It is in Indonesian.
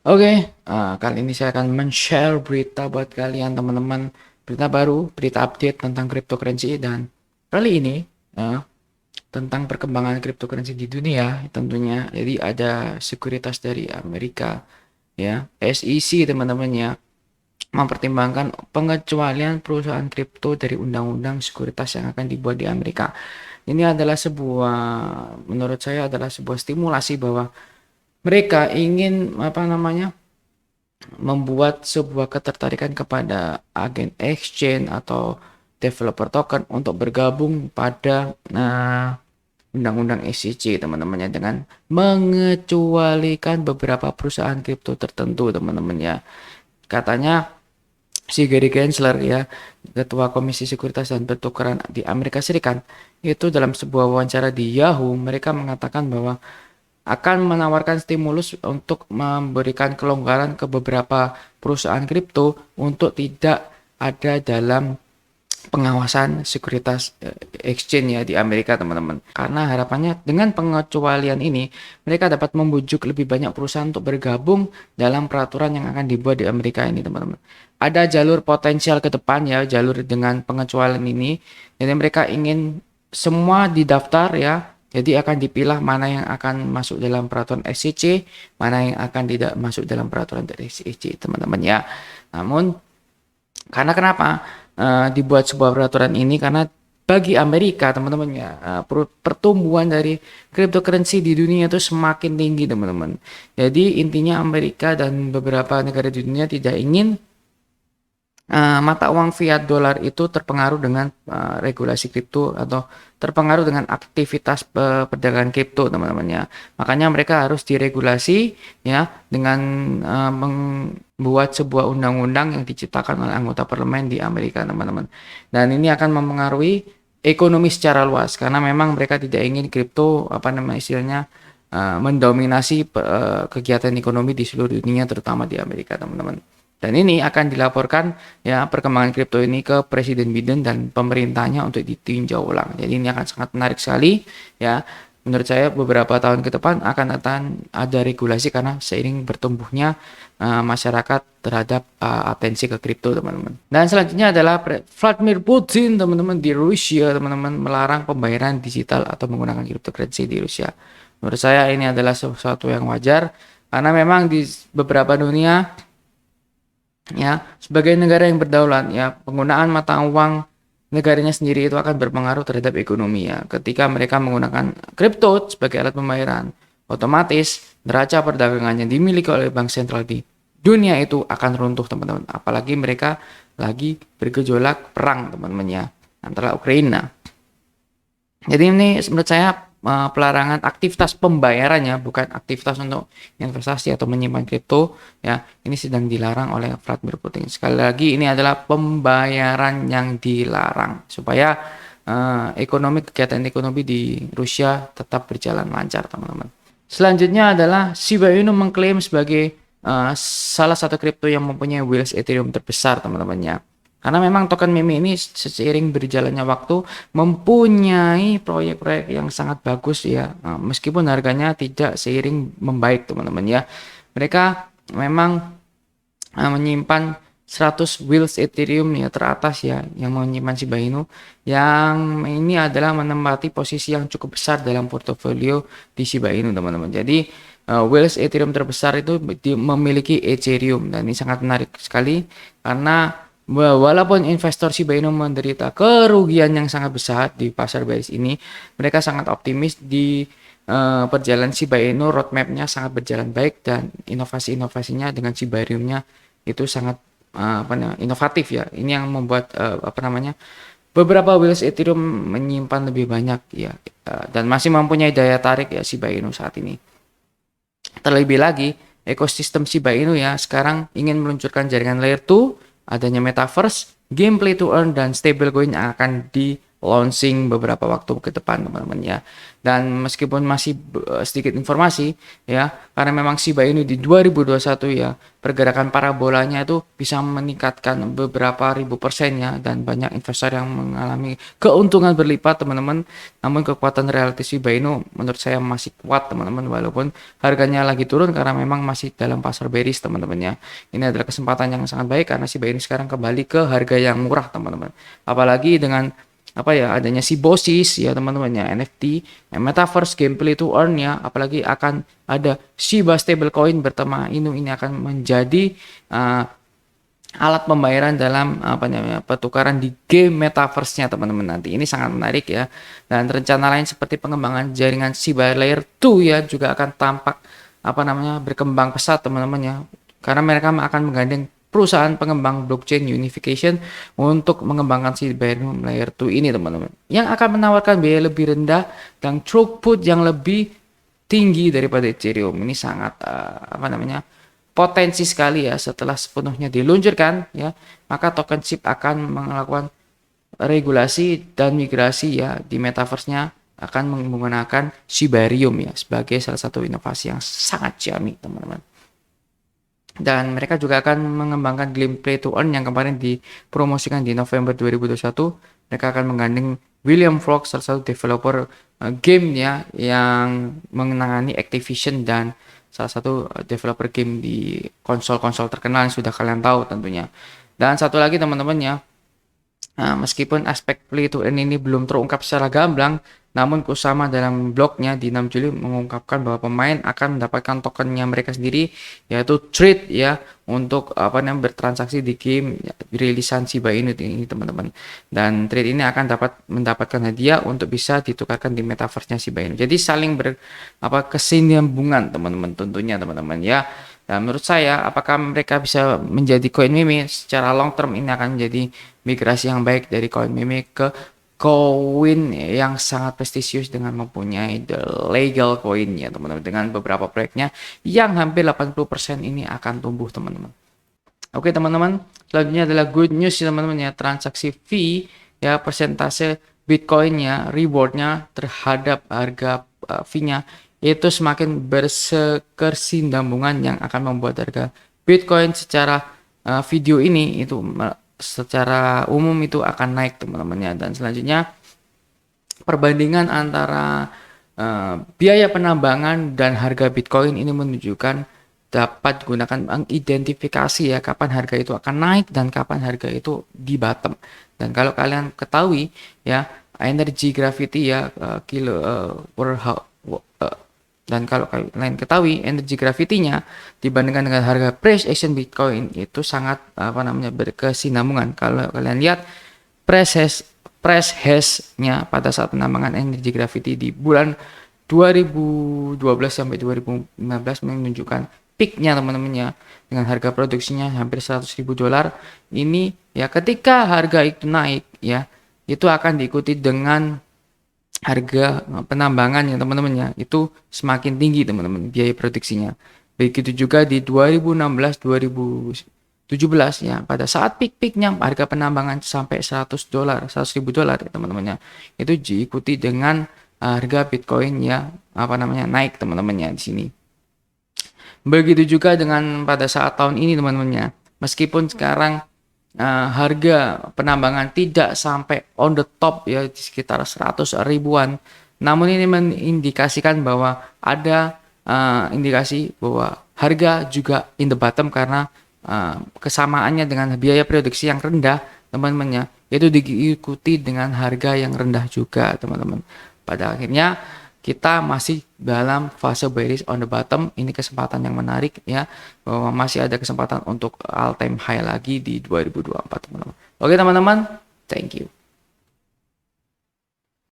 Oke, kali ini saya akan men-share berita buat kalian teman-teman, berita baru, berita update tentang cryptocurrency dan kali ini uh, tentang perkembangan cryptocurrency di dunia tentunya. Jadi ada sekuritas dari Amerika ya, SEC teman-teman ya, mempertimbangkan pengecualian perusahaan kripto dari undang-undang sekuritas yang akan dibuat di Amerika. Ini adalah sebuah, menurut saya adalah sebuah stimulasi bahwa mereka ingin apa namanya membuat sebuah ketertarikan kepada agen exchange atau developer token untuk bergabung pada undang-undang SEC teman-temannya dengan mengecualikan beberapa perusahaan kripto tertentu teman-temannya. Katanya si Gary Gensler ya, ketua Komisi Sekuritas dan Pertukaran di Amerika Serikat, itu dalam sebuah wawancara di Yahoo mereka mengatakan bahwa akan menawarkan stimulus untuk memberikan kelonggaran ke beberapa perusahaan kripto untuk tidak ada dalam pengawasan sekuritas exchange ya di Amerika teman-teman. Karena harapannya dengan pengecualian ini mereka dapat membujuk lebih banyak perusahaan untuk bergabung dalam peraturan yang akan dibuat di Amerika ini teman-teman. Ada jalur potensial ke depan ya, jalur dengan pengecualian ini. Jadi mereka ingin semua didaftar ya. Jadi akan dipilah mana yang akan masuk dalam peraturan SEC, mana yang akan tidak masuk dalam peraturan dari SEC teman-teman ya. Namun karena kenapa dibuat sebuah peraturan ini? Karena bagi Amerika teman-teman ya, pertumbuhan dari cryptocurrency di dunia itu semakin tinggi teman-teman. Jadi intinya Amerika dan beberapa negara di dunia tidak ingin mata uang fiat dolar itu terpengaruh dengan regulasi kripto atau terpengaruh dengan aktivitas perdagangan kripto teman-teman ya. Makanya mereka harus diregulasi ya dengan membuat sebuah undang-undang yang diciptakan oleh anggota parlemen di Amerika teman-teman. Dan ini akan mempengaruhi ekonomi secara luas karena memang mereka tidak ingin kripto apa namanya istilahnya mendominasi kegiatan ekonomi di seluruh dunia terutama di Amerika teman-teman. Dan ini akan dilaporkan ya perkembangan kripto ini ke Presiden Biden dan pemerintahnya untuk ditinjau ulang. Jadi ini akan sangat menarik sekali ya. Menurut saya beberapa tahun ke depan akan ada regulasi karena seiring bertumbuhnya masyarakat terhadap atensi ke kripto teman-teman. Dan selanjutnya adalah Vladimir Putin teman-teman di Rusia teman-teman melarang pembayaran digital atau menggunakan cryptocurrency di Rusia. Menurut saya ini adalah sesuatu yang wajar karena memang di beberapa dunia ya sebagai negara yang berdaulat ya penggunaan mata uang negaranya sendiri itu akan berpengaruh terhadap ekonomi ya ketika mereka menggunakan kripto sebagai alat pembayaran otomatis neraca perdagangan yang dimiliki oleh bank sentral di dunia itu akan runtuh teman-teman apalagi mereka lagi bergejolak perang teman-teman ya antara Ukraina. Jadi ini menurut saya pelarangan aktivitas pembayarannya bukan aktivitas untuk investasi atau menyimpan kripto ya ini sedang dilarang oleh Vladimir Putin. Sekali lagi ini adalah pembayaran yang dilarang supaya kegiatan ekonomi di Rusia tetap berjalan lancar teman-teman. Selanjutnya adalah Shiba Inu mengklaim sebagai salah satu kripto yang mempunyai wheels Ethereum terbesar teman-teman ya. Karena memang token meme ini seiring berjalannya waktu mempunyai proyek-proyek yang sangat bagus ya. Meskipun harganya tidak seiring membaik teman-teman ya. Mereka memang menyimpan 100 wheels Ethereum ya teratas ya yang menyimpan Shiba Inu yang ini adalah menempati posisi yang cukup besar dalam portofolio di Shiba Inu teman-teman. Jadi wheels Ethereum terbesar itu memiliki Ethereum dan ini sangat menarik sekali karena walaupun investor Shiba Inu menderita kerugian yang sangat besar di pasar bearish ini, mereka sangat optimis di perjalanan Shiba Inu roadmap-nya sangat berjalan baik dan inovasi-inovasinya dengan Shiba Inu-nya itu sangat inovatif ya. Ini yang membuat beberapa wheels Ethereum menyimpan lebih banyak ya dan masih mempunyai daya tarik ya Shiba Inu saat ini. Terlebih lagi, ekosistem Shiba Inu ya sekarang ingin meluncurkan jaringan layer 2 adanya metaverse, game play to earn dan stablecoin yang akan launching beberapa waktu ke depan teman-teman ya. Dan meskipun masih sedikit informasi ya, karena memang Shiba Inu di 2021 ya, pergerakan parabolanya itu bisa meningkatkan beberapa ribu persen ya, dan banyak investor yang mengalami keuntungan berlipat teman-teman. Namun kekuatan relatif Shiba Inu menurut saya masih kuat teman-teman, walaupun harganya lagi turun karena memang masih dalam pasar bearish teman-teman ya. Ini adalah kesempatan yang sangat baik karena Shiba Inu sekarang kembali ke harga yang murah teman-teman. Apalagi dengan adanya Shibosis ya teman-teman ya, NFT, Metaverse, Gameplay to Earn ya, apalagi akan ada Shiba stablecoin bertema Inu, ini akan menjadi alat pembayaran dalam pertukaran di game Metaverse-nya teman-teman nanti. Ini sangat menarik ya. Dan rencana lain seperti pengembangan jaringan Shiba Layer 2 ya juga akan tampak berkembang pesat teman-teman ya. Karena mereka akan menggandeng perusahaan pengembang blockchain unification untuk mengembangkan si Ethereum Layer 2 ini teman-teman, yang akan menawarkan biaya lebih rendah dan throughput yang lebih tinggi daripada Ethereum. Ini sangat potensi sekali ya. Setelah sepenuhnya diluncurkan ya, maka token chip akan melakukan regulasi dan migrasi ya di metaverse-nya, akan menggunakan Shibarium ya sebagai salah satu inovasi yang sangat ciamik teman-teman. Dan mereka juga akan mengembangkan Gameplay to Earn yang kemarin dipromosikan di November 2021. Mereka akan menggandeng William Frog, salah satu developer game ya, yang menangani Activision dan salah satu developer game di konsol-konsol terkenal yang sudah kalian tahu tentunya. Dan satu lagi teman-teman ya, meskipun aspek play to earn ini belum terungkap secara gamblang, namun Kusama dalam blognya di 6 Juli mengungkapkan bahwa pemain akan mendapatkan tokennya mereka sendiri, yaitu trade ya, untuk bertransaksi di game rilisan Shiba Inu ini teman-teman. Dan trade ini akan mendapatkan hadiah untuk bisa ditukarkan di metaverse-nya Shiba Inu. Jadi saling kesinambungan teman-teman tentunya teman-teman ya. Dan menurut saya, apakah mereka bisa menjadi koin meme secara long term, ini akan menjadi migrasi yang baik dari koin meme ke koin yang sangat prestisius dengan mempunyai the legal coin ya teman-teman, dengan beberapa proyeknya yang hampir 80% ini akan tumbuh teman-teman. Oke teman-teman, selanjutnya adalah good news ya teman-teman ya, transaksi fee ya, persentase Bitcoinnya, rewardnya terhadap harga fee-nya itu semakin berkesinambungan, yang akan membuat harga Bitcoin secara video ini itu secara umum itu akan naik teman-teman ya. Dan selanjutnya perbandingan antara biaya penambangan dan harga Bitcoin ini menunjukkan dapat digunakan mengidentifikasi ya kapan harga itu akan naik dan kapan harga itu di bottom. Dan kalau kalian ketahui ya, energy gravity ya, dan kalau kalian ketahui energy gravity-nya dibandingkan dengan harga price action Bitcoin itu sangat berkesinambungan. Kalau kalian lihat price hash-nya pada saat penambangan energy gravity di bulan 2012 sampai 2015 menunjukkan peak-nya teman-teman ya, dengan harga produksinya hampir $100.000. Ini ya, ketika harga itu naik ya, itu akan diikuti dengan harga penambangan ya teman-teman ya, itu semakin tinggi teman-teman biaya produksinya. Begitu juga di 2016 2017 ya, pada saat peak-peaknya harga penambangan sampai $100.000 ya teman-teman ya, itu diikuti dengan harga Bitcoin ya naik teman-teman ya di sini. Begitu juga dengan pada saat tahun ini teman-teman ya, meskipun sekarang harga penambangan tidak sampai on the top ya, di sekitar 100 ribuan, namun ini mengindikasikan bahwa ada indikasi bahwa harga juga in the bottom, karena kesamaannya dengan biaya produksi yang rendah teman-teman ya, itu diikuti dengan harga yang rendah juga teman-teman. Pada akhirnya kita masih dalam fase bearish on the bottom. Ini kesempatan yang menarik ya, bahwa masih ada kesempatan untuk all time high lagi di 2024 teman-teman. Oke teman-teman, thank you.